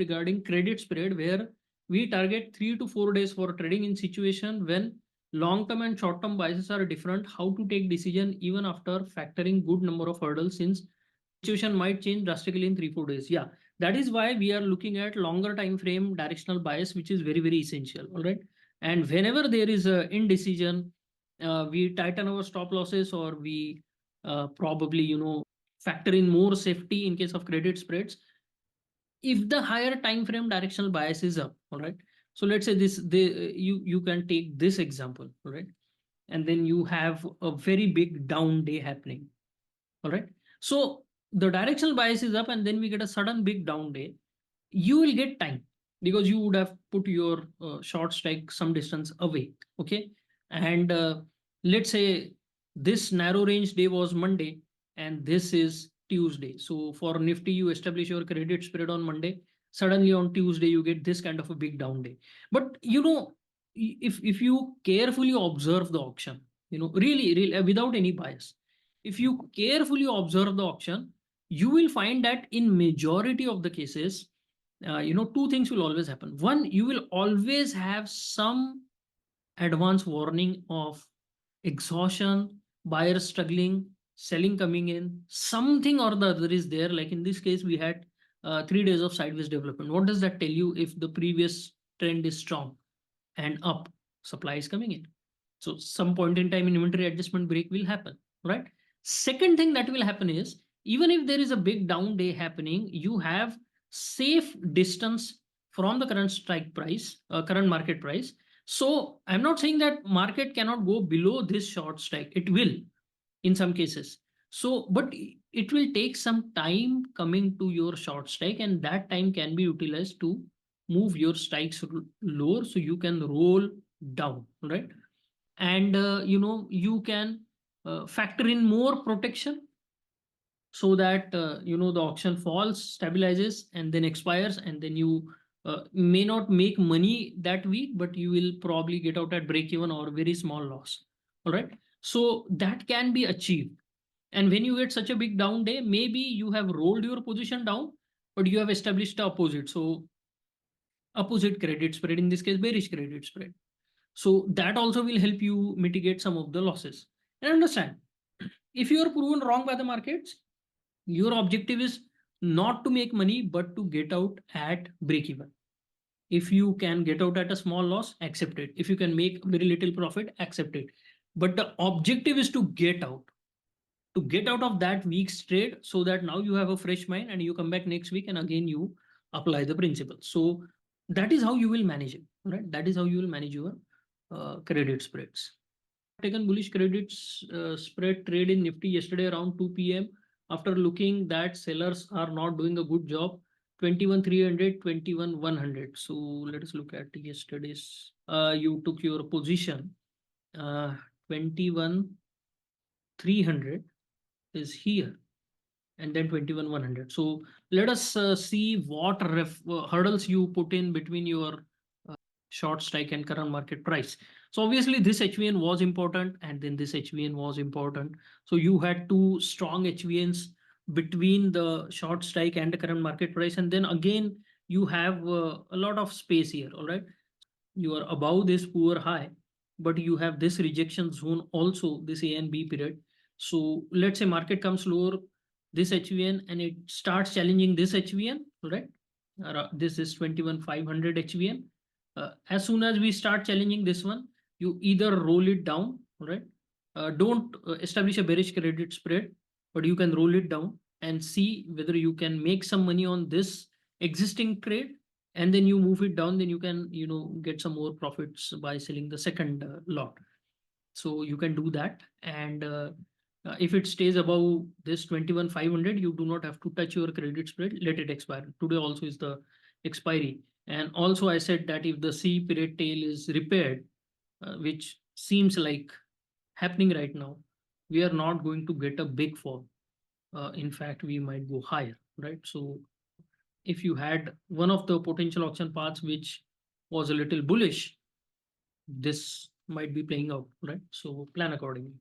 regarding credit spread, where we target 3 to 4 days for trading in situation when long-term and short-term biases are different, how to take decision even after factoring good number of hurdles, since situation might change drastically in 3 4 days. Yeah, that is why we are looking at longer time frame directional bias, which is very essential. All right. And whenever there is a indecision, we tighten our stop losses, or we probably factor in more safety in case of credit spreads if the higher time frame directional bias is up. All right. So let's say you can take this example. All right. And then you have a very big down day happening. All right. So the directional bias is up, and then we get a sudden big down day. You will get time because you would have put your short strike some distance away. Okay. And let's say this narrow range day was Monday and this is Tuesday. So for Nifty, you establish your credit spread on Monday. Suddenly on Tuesday, you get this kind of a big down day. But if you carefully observe the auction, really without any bias, if you carefully observe the auction, you will find that in majority of the cases, two things will always happen. One, you will always have some advance warning of exhaustion, buyers struggling, selling coming in, something or the other is there. Like in this case, we had 3 days of sideways development. What does that tell you? If the previous trend is strong and up, supply is coming in. So some point in time, inventory adjustment break will happen, right? Second thing that will happen is, even if there is a big down day happening, you have safe distance from the current strike price, current market price. So I'm not saying that market cannot go below this short strike. It will in some cases. So, but it will take some time coming to your short strike, and that time can be utilized to move your strikes lower so you can roll down, right? And you can factor in more protection so that the auction falls, stabilizes, and then expires, and then you may not make money that week, but you will probably get out at break even or very small loss. All right. So that can be achieved. And when you get such a big down day, maybe you have rolled your position down, but you have established the opposite. So opposite credit spread, in this case, bearish credit spread. So that also will help you mitigate some of the losses. And understand, if you are proven wrong by the markets, your objective is not to make money, but to get out at break even. If you can get out at a small loss, accept it. If you can make very little profit, accept it. But the objective is to get out of that week's trade, so that now you have a fresh mind and you come back next week and again you apply the principle. So that is how you will manage it, right? That is how you will manage your credit spreads. Taken bullish credit spread trade in Nifty yesterday around 2 p.m. after looking that sellers are not doing a good job. 21,300, 21,100. So let us look at yesterday's. You took your position. 21,300 is here, and then 21,100. So let us see what hurdles you put in between your short strike and current market price. So obviously this HVN was important, and then this HVN was important. So you had two strong HVNs between the short strike and the current market price. And then again, you have a lot of space here. All right. You are above this poor high, but you have this rejection zone also, this A and B period. So let's say market comes lower, this HVN, and it starts challenging this HVN, right? This is 21,500 HVN. As soon as we start challenging this one, you either roll it down, right? Don't establish a bearish credit spread, but you can roll it down and see whether you can make some money on this existing trade, and then you move it down. Then you can get some more profits by selling the second lot. So you can do that. And if it stays above this 21,500, you do not have to touch your credit spread. Let it expire. Today also is the expiry. And also I said that if the C period tail is repaired, which seems like happening right now, we are not going to get a big fall. In fact, we might go higher, right? So if you had one of the potential auction paths which was a little bullish, this might be playing out, right? So plan accordingly.